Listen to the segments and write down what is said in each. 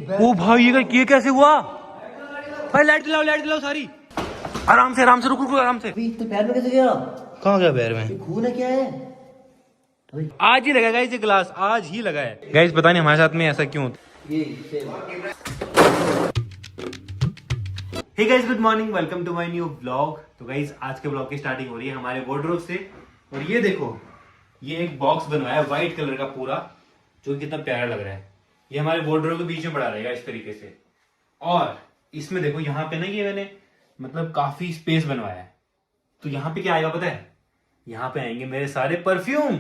ओ भाई ये कैसे हुआ भाई? लाइट जलाओ सारी। आराम से रुक आराम से। तो पैर में कैसे गया? कहाँ गया पैर में? खून है क्या है? आज ही लगा गाइस ये ग्लास, आज ही लगा है गाइस। पता नहीं हमारे साथ में ऐसा क्यों होता। Hey guys, good morning, welcome to my new blog. तो गाइस आज के ब्लॉग की स्टार्टिंग हो रही है हमारे वार्डरोब से। और ये देखो, ये एक बॉक्स बनवाया है व्हाइट कलर का पूरा, जो कितना प्यारा लग रहा है। ये हमारे वार्डरोब के बीच में पड़ा रहेगा इस तरीके से। और इसमें देखो यहाँ पे ना, ये मैंने मतलब काफी स्पेस बनवाया है। तो यहाँ पे क्या आएगा पता है? यहाँ पे आएंगे मेरे सारे परफ्यूम।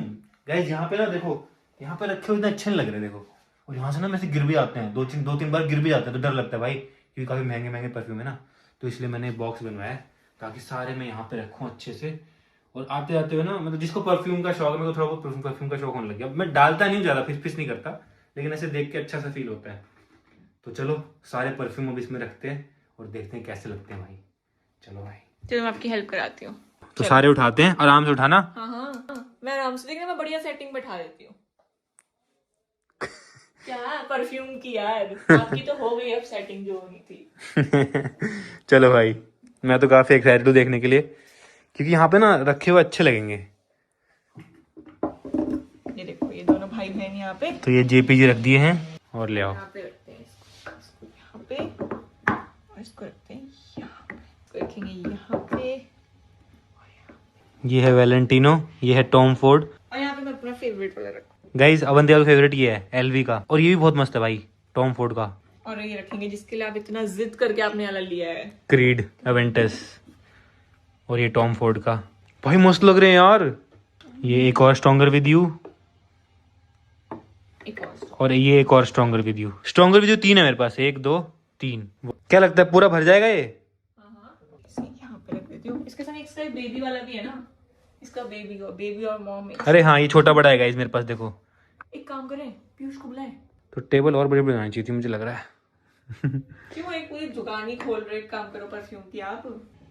गाइस यहाँ पे ना देखो, यहाँ पे रखे हुए इतने अच्छे लग रहे हैं देखो। और यहाँ से ना वैसे गिर भी आते हैं, दो तीन बार गिर भी जाते हैं, तो डर लगता है भाई, क्योंकि काफी महंगे परफ्यूम है ना। तो इसलिए मैंने बॉक्स बनवाया है ताकि सारे मैं यहाँ पे रखूँ अच्छे से। और आते जाते हुए ना, मतलब जिसको परफ्यूम का शौक है, मेरे को थोड़ा बहुत परफ्यूम का शौक होने लग गया। मैं डालता नहीं हूँ ज्यादा, फिस नहीं करता, लेकिन ऐसे देख के अच्छा सा फील होता है। तो चलो सारे परफ्यूम अब इसमें रखते हैं और देखते हैं कैसे लगते हैं भाई। चलो भाई, चलो मैं आपकी हेल्प कराती हूँ। तो सारे उठाते हैं, आराम से उठाना। हाँ, मैं आराम से, देखना मैं बढ़िया सेटिंग बैठा देती हूँ। क्या परफ्यूम की यार, आपकी तो हो गई अब सेटिंग जो होनी थी। चलो भाई, मैं तो काफी एक्साइटेड हूँ देखने के लिए, क्योंकि यहाँ पे ना रखे हुए अच्छे लगेंगे। ये देखो, ये दोनों भाई बहन यहाँ पे, तो ये जेपीजी रख दिए हैं, और ले आओ। यहाँ पे रखते हैं इसको यहाँ पे, और इसको रखते हैं यहाँ पे, इसको रखेंगे यहाँ पे। ये है वैलेंटिनो, ये है टॉम फोर्ड, और यहाँ पे मैं अपना फेवरेट वाला रखूँ। गाइस अवंती का फेवरेट ये है एलवी का, और ये भी बहुत मस्त है भाई, टॉम फोर्ड का। और ये रखेंगे जिसके लिए आप इतना जिद करके आपने वाला लिया है, क्रीड अवेंटस। और ये टॉम फोर्ड का, भाई मस्त लग रहे हैं यार। ये एक और स्ट्रॉन्गर विद यू, और ये एक और stronger with you. Stronger with you 3 है मेरे पास, 1 2 3। क्या लगता है पूरा भर जाएगा ये? यहाँ पे रख देती हूँ। इसके साथ इसका बेबी वाला भी है ना, इसका बेबी और मॉम। अरे हाँ, ये छोटा बड़ा है गाइस मेरे पास, देखो। एक काम करें, पीयूष को बुलाएं। तो टेबल और बड़ी बनानी चाहिए थी, मुझे लग रहा है। क्यों एक पूरी दुकान ही खोल रहे, एक काम करो परफ्यूम की आप।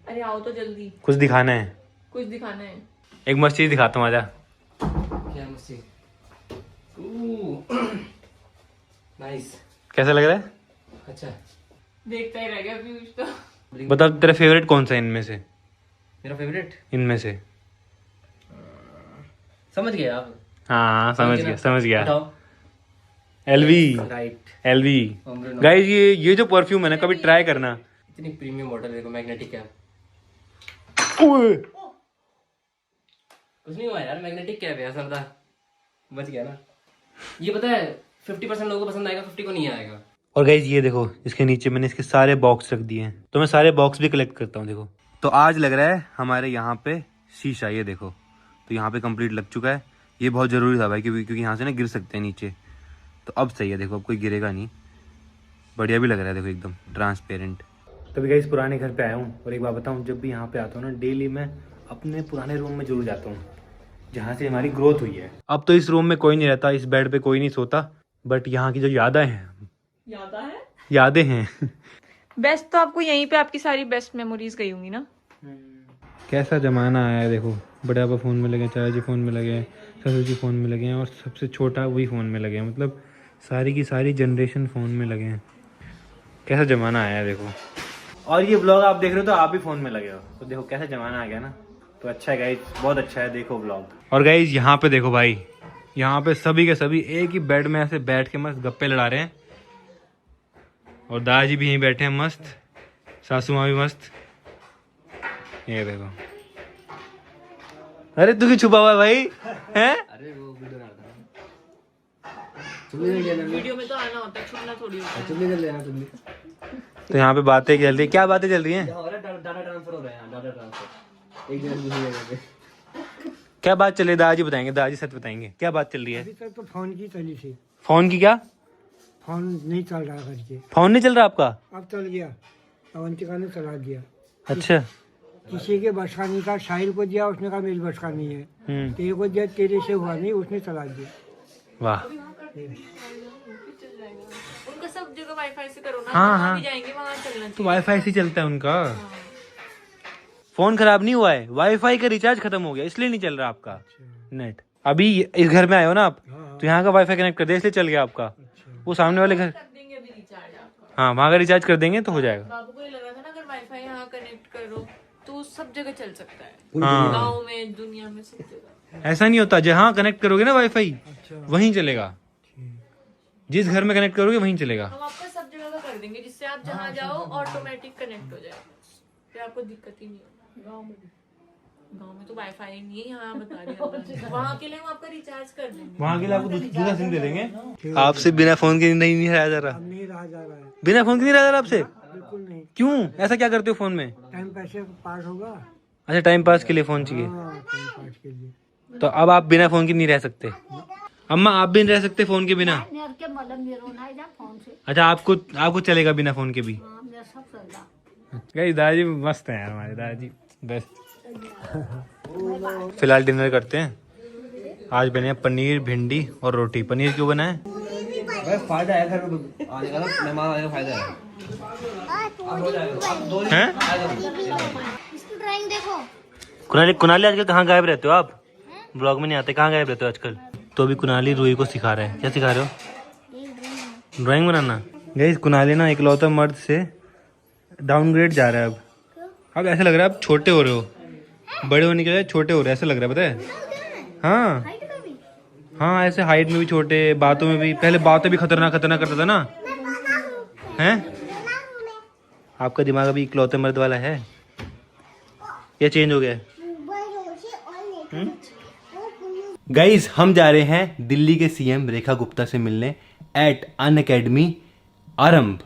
अरे आओ तो जल्दी, कुछ दिखाना है, कुछ दिखाना है। एक मस्त चीज दिखाता हूँ, आजा। क्या मस्ती? नाइस। कैसा लग रहा है? अच्छा, देखता ही रह गया पीयूष तो। बता तेरा फेवरेट कौन सा है इनमें से? मेरा फेवरेट इनमें से? समझ गए आप? हाँ समझ गया। बताओ। LV, right. एलवी गाइस, ये जो परफ्यूम है ना, कभी ट्राई करना। इतनी प्रीमियम बॉटल देखो, मैग्नेटिक है। ओए! कुछ नहीं हुआ यार, मैग्नेटिक कैप है, ऐसा था। बच गया ना। ये पता है 50% लोगों को पसंद आएगा, 50 को नहीं आएगा। और गाइस ये देखो, इसके नीचे मैंने इसके सारे बॉक्स रख दिए हैं, तो मैं सारे बॉक्स भी कलेक्ट करता हूँ। देखो, तो आज लग रहा है हमारे यहाँ पे शीशा, ये देखो। तो यहाँ पे कंप्लीट लग चुका है। ये बहुत जरूरी था भाई, क्योंकि यहाँ से ना गिर सकते हैं नीचे। तो अब सही है, देखो अब कोई गिरेगा नहीं। बढ़िया भी लग रहा है, देखो एकदम ट्रांसपेरेंट। तभी गाइस पुराने घर पे आया हूँ, और एक बात बताऊँ, जब भी यहाँ पे आता हूँ ना, डेली मैं अपने पुराने रूम में जरूर जाता हूँ, जहाँ से हमारी ग्रोथ हुई है। अब तो इस रूम में कोई नहीं रहता, इस बेड पे कोई नहीं सोता, बट यहाँ की जो यादें हैं बेस्ट तो आपको यहीं पे आपकी सारी बेस्ट मेमोरीज गई होंगी ना। कैसा जमाना आया है देखो। बड़े पापा फ़ोन में लगे, चाचा जी फ़ोन में लगे, ससुर जी फ़ोन में लगे हैं, और सबसे छोटा वही फ़ोन में लगे हैं। मतलब सारी की सारी जनरेशन फ़ोन में लगे हैं। कैसा ज़माना आया है देखो। और ये ब्लॉग आप देख रहे हो तो आप भी फ़ोन में लगे हो, तो देखो कैसा ज़माना आ गया ना। तो अच्छा है गाइज, बहुत अच्छा है, देखो ब्लॉग। और गाइज यहाँ पे देखो भाई, यहाँ पे सभी के सभी एक ही बेड में ऐसे बैठ के मस्त गप्पे लड़ा रहे हैं। और दादाजी भी यहीं बैठे हैं मस्त, सासू माँ भी मस्त। ये देखो, अरे तू क्यों छुपा हुआ है भाई? हैं? अरे वो वीडियो ना वीडियो में तो आना होता है, छुपना थोड़ी होता है। चुम्मी कर लेना चुम्मी। तो यहाँ पे बातें चल रही है, क्या बातें चल रही हैं? हो रहा है डाटा ट्रांसफर हो रहा है, डाटा ट्रांसफर एक जगह से दूसरी जगह पे। क्या बात चल रही है? दादाजी बताएंगे, दादाजी सच बताएंगे, क्या बात चल रही है? अभी तक तो फोन की चली थी। फोन की क्या? फोन नहीं चल रहा करके, फोन नहीं चल रहा आपका? अब चल गया। अवंतिका ने चला दिया। अच्छा। किसी के बस का नहीं था, साहिल को दिया, उसने कहा मेरी बस का नहीं है। तेरे को दिया, तेरे से हुआ नहीं, उसने चला दिया। वाह। उनका सब जगह वाईफाई से करो ना, हाँ, जहाँ हाँ। भी जाएंगे वहाँ चलना चाहिए। तो वाईफाई से चलता है उनका। फोन खराब नहीं हुआ है, वाईफाई का रिचार्ज खत्म हो गया, इसलिए नहीं चल रहा आपका नेट। अभी इस घर में आए हो ना आप, तो यहाँ का वाईफाई कनेक्ट कर दे, इसलिए चल गया आपका। वो सामने वाले घर, कर देंगे अभी रिचार्ज। हाँ वहाँ का रिचार्ज कर देंगे तो हो जाएगा। बाबू को ये लग रहा था ना अगर वाईफाई यहाँ कनेक्ट करो तो सब जगह चल सकता है, हाँ गाँव में, दुनिया में, सब जगह। ऐसा नहीं होता, जहाँ कनेक्ट करोगे ना वाईफाई वहीं चलेगा, जिस घर में कनेक्ट करोगे वहीं चलेगा। हम आपका सब जगह का कर देंगे जिससे आप जहाँ जाओ ऑटोमेटिक कनेक्ट हो जाएगा, फिर आपको दिक्कत ही नहीं होगी। गाँव में तो वाईफाई नहीं है, यहाँ बता रही हूँ। वहाँ के लिए हम आपका रिचार्ज कर देंगे। वहाँ के लिए आपको दूसरा सिम दे देंगे। आपसे बिना फोन के नहीं रहा जा रहा, नहीं रहा जा रहा है, बिना फोन के नहीं रहा जा रहा आपसे? बिल्कुल नहीं। क्यों, ऐसा क्या करते हो फोन में? टाइम पैसे पास होगा। अच्छा टाइम पास के लिए फोन चाहिए, हाँ, टाइम पास के लिए। तो अब आप बिना फोन के नहीं रह सकते। अम्मा आप भी नहीं रह सकते फोन के बिना? अच्छा आपको चलेगा बिना फोन के भी? दादाजी मस्त है यार, हमारे दादाजी बेस्ट। फिलहाल डिनर करते हैं। आज बने हैं पनीर, भिंडी और रोटी। पनीर क्यों बना है? फायदा है घर में आने का, मेहमान आने का फायदा है। हैं? ड्राइंग देखो। कुनाली आजकल कहाँ गायब रहते हो आप? ब्लॉग में नहीं आते, कहाँ गायब रहते हो आजकल? तो अभी कुनाली रूही को सिखा रहे हैं। क्या सिखा रहे हो? ड्राइंग बनाना। गाइस कुनाली ना इकलौता मर्द से डाउनग्रेड जा रहा है। अब ऐसा लग रहा है आप छोटे हो रहे हो, बड़े होने के लिए छोटे हो रहे हैं, ऐसा लग रहा है, पता है? हाँ हाँ, ऐसे हाइट में भी छोटे, बातों में भी। पहले बातें भी खतरनाक करता था ना, हैं? आपका दिमाग अभी इकलौते मर्द वाला है या चेंज हो गया? गाइस हम जा रहे हैं दिल्ली के सीएम रेखा गुप्ता से मिलने एट अनअकैडमी आरंभ।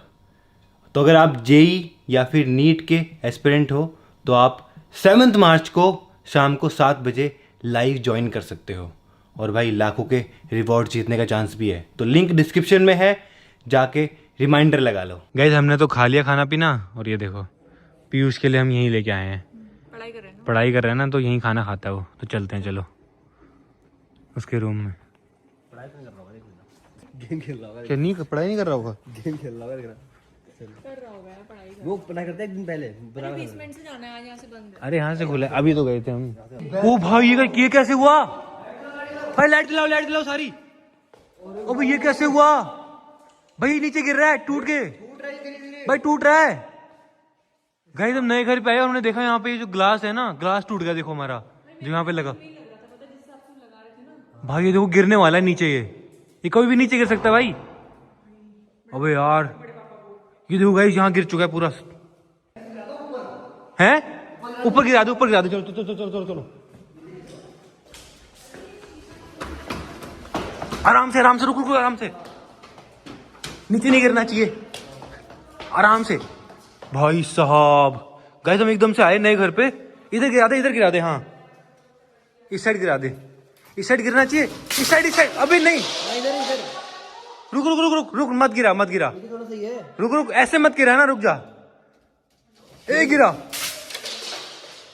तो अगर आप जेई या फिर नीट के एस्पिरेंट हो तो आप 7 मार्च को शाम को 7 बजे लाइव ज्वाइन कर सकते हो, और भाई लाखों के रिवॉर्ड जीतने का चांस भी है। तो लिंक डिस्क्रिप्शन में है, जाके रिमाइंडर लगा लो। गाइस हमने तो खा लिया खाना पीना, और ये देखो पीयूष के लिए हम यहीं लेके आए हैं। पढ़ाई कर रहे हैं ना, तो यहीं खाना खाता है वो। तो चलते हैं, चलो उसके रूम में। गेम खेल रहा होगा, क्या नहीं, पढ़ाई नहीं कर रहा होगा? गेम खेल रहा होगा। वो पढ़ाई करते एक दिन पहले। 20 मिनट से जाना है, आज यहाँ से बंद है। अरे यहाँ से खुला है, अभी तो गए थे हम। ओ भाई ये कैसे हुआ भाई? लाइट जलाओ सारी। ओ भाई ये कैसे हुआ भाई? नीचे गिर रहा है, टूट के भाई, टूट रहा है। गाइस हम नए घर पे आए और हमने देखा यहाँ पे ये जो ग्लास है ना, ग्लास टूट गया। देखो हमारा जो यहाँ पे लगा भाई, ये देखो गिरने वाला है नीचे। ये कभी भी नीचे गिर सकता है भाई। अबे यार ये देखो गाइस, यहाँ गिर चुका है पूरा। हैं? ऊपर गिरा दो, चलो आराम से रुको, आराम से। नीचे नहीं गिरना चाहिए, आराम से। भाई साहब गाइस हम एकदम से आए नए घर पे। इधर गिरा दे। हाँ इस साइड गिरा दे, इस साइड गिरना चाहिए, इस साइड। अबे नहीं, रुक, मत गिरा। रुक, ऐसे मत गिरा ना, रुक जा। ए गिरा।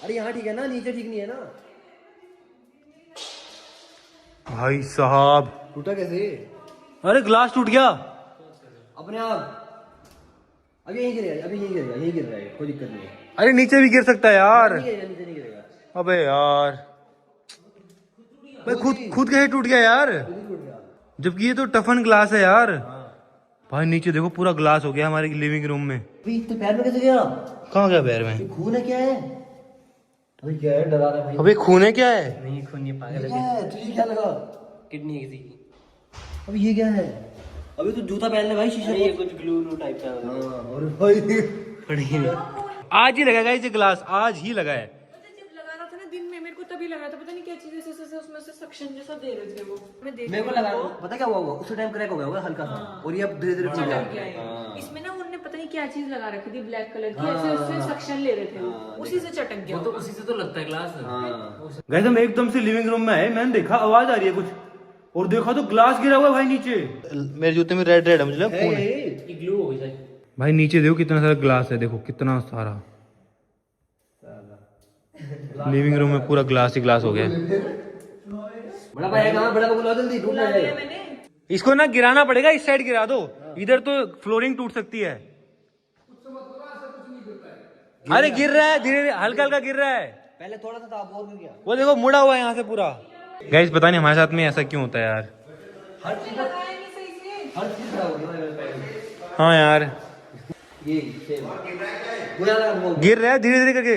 अरे यहाँ ठीक है ना, नीचे ठीक नहीं है ना। भाई साहब टूटा कैसे? अरे ग्लास टूट गया अपने आप। अभी यहीं गिर रहा है, कोई दिक्कत नहीं है। अरे नीचे भी गिर सकता है यार। नीचे नहीं गिरेगा। अबे यार भाई खुद कैसे टूट गया यार, जबकि ये तो टफन ग्लास है यार। भाई नीचे देखो पूरा ग्लास हो गया हमारे लिविंग रूम में। तो पैर में कैसे गया? कहाँ गया पैर में? खून है क्या है? अभी क्या है, डरा रहा है भाई। अबे खून है क्या है? नहीं खून नहीं, पागल है। तुझे क्या लगा? किडनी है किसी की। अभी ये क्या है? अभी तो जूता पहन ले भाई, शीशे ये कुछ ग्लू टाइप का है। और भाई आज ही लगा ये ग्लास, आज ही लगा है। जब लगा रहा था ना दिन में, मेरे को तभी लगा था, पता नहीं क्या चीज ऐसे उसमें से सक्शन जैसा दे रहे थे वो। मेरे को लगा, पता क्या हुआ होगा, उसी टाइम क्रैक हो गया होगा हल्का सा, और ये अब धीरे धीरे खुल गया। इसमें ना उन्होंने पता नहीं क्या चीज लगा रखी थी ब्लैक कलर की, ऐसे उससे सक्शन ले रहे थे वो, उसी से चटक गया। तो उसी से तो लगता है ग्लास। गाइस हम एकदम से लिविंग रूम में आए, मैंने देखा आवाज आ रही है कुछ, और देखा तो ग्लास गिरा हुआ है भाई नीचे। मेरे जूते में रेड है, मुझे लगा खून है। ये ग्लू हो गई भाई नीचे देखो कितना सारा ग्लास है, देखो कितना सारा। लिविंग रूम में पूरा ग्लास ही ग्लास हो गया। बड़ा भाई कहाँ, बड़ा बुला जल्दी, टूट ना जाए। इसको ना गिराना पड़ेगा, इस साइड गिरा दो, इधर तो फ्लोरिंग टूट सकती है। अरे गिर रहा है धीरे धीरे, हल्का हल्का गिर रहा है। पहले थोड़ा सा था, अब और गिर गया। वो देखो मुड़ा हुआ है यहाँ से पूरा। गाइस पता नहीं हमारे साथ में ऐसा क्यों होता है यार। हर चीज खराब हो गई। हाँ यार ये सेम वो ज्यादा वो गिर रहा है धीरे धीरे करके,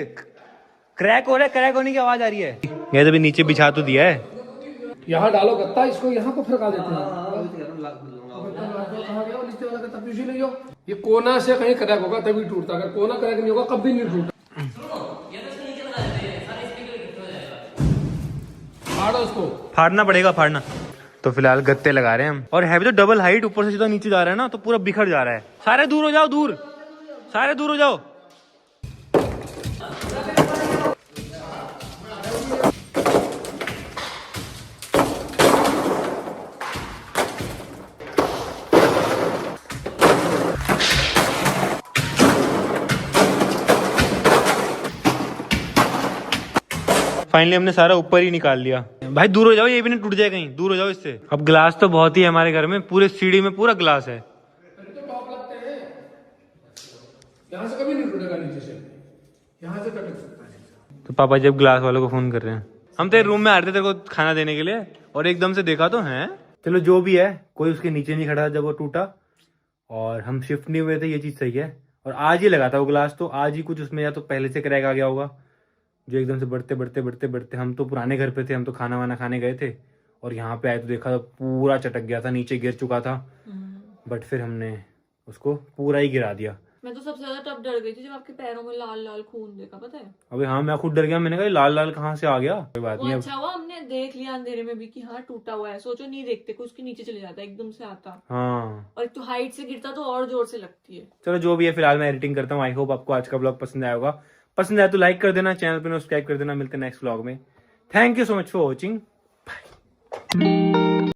क्रैक हो रहा है, क्रैक होने की आवाज आ रही है। ये तो भी नीचे बिछा तो दिया है। यहाँ डालो गत्ता, इसको यहाँ को फरका देते हैं। ये कोना से कहीं क्रैक होगा तभी टूटता, अगर कोना क्रैक नहीं होगा कभी नहीं टूटता। फाड़ो उसको, फाड़ना पड़ेगा, फाड़ना। तो फिलहाल गत्ते लगा रहे हैं हम, और है भी तो डबल हाइट, ऊपर से सीधा नीचे जा रहा है ना, तो पूरा बिखर जा रहा है। सारे दूर हो जाओ, दूर, सारे दूर हो जाओ। फाइनली हमने सारा ऊपर ही निकाल लिया। भाई दूर हो जाओ, ये भी नहीं टूट जाए कहीं, दूर हो जाओ इससे। अब ग्लास तो बहुत ही है हमारे घर में, पूरे सीढ़ी में पूरा ग्लास है। यहाँ से कभी नहीं टूटेगा, नीचे से यहाँ से टूट सकता है। तो पापा जब ग्लास वालों को फोन कर रहे हैं, हम तेरे रूम में आ रहे थे तेरे को खाना देने के लिए, और एकदम से देखा तो है। चलो जो भी है, कोई उसके नीचे नहीं खड़ा था जब वो टूटा, और हम शिफ्ट नहीं हुए थे, ये चीज सही है। और आज ही लगा था वो ग्लास, तो आज ही कुछ उसमें या तो पहले से क्रैक आ गया होगा, जो एकदम से बढ़ते बढ़ते बढ़ते बढ़ते, हम तो पुराने घर पे थे, हम तो खाना वाना खाने गए थे, और यहाँ पे आए तो देखा तो पूरा चटक गया था, नीचे गिर चुका था। बट फिर हमने उसको पूरा ही गिरा दिया। मैं तो सबसे ज्यादा तब डर गई थी जब आपके पैरों में लाल लाल खून देखा, पता है। अबे हाँ, मैं खुद डर गया, मैंने कहा लाल लाल कहाँ से आ गया। कोई बात वो नहीं। अच्छा हुआ हमने देख लिया अंधेरे में भी कि हाँ टूटा हुआ है, सोचो नहीं देखते कुछ उसके नीचे चले जाता, एकदम से आता, हाँ, और एक तो हाइट से गिरता तो और जोर से लगती है। चलो जो भी है, फिलहाल मैं एडिटिंग करता हूँ। आई होप आपको आज का ब्लॉग पसंद आया होगा। पसंद आया तो लाइक कर देना, चैनल पे सब्सक्राइब कर देना। मिलते हैं नेक्स्ट ब्लॉग में। Thank you so much for watching. Bye.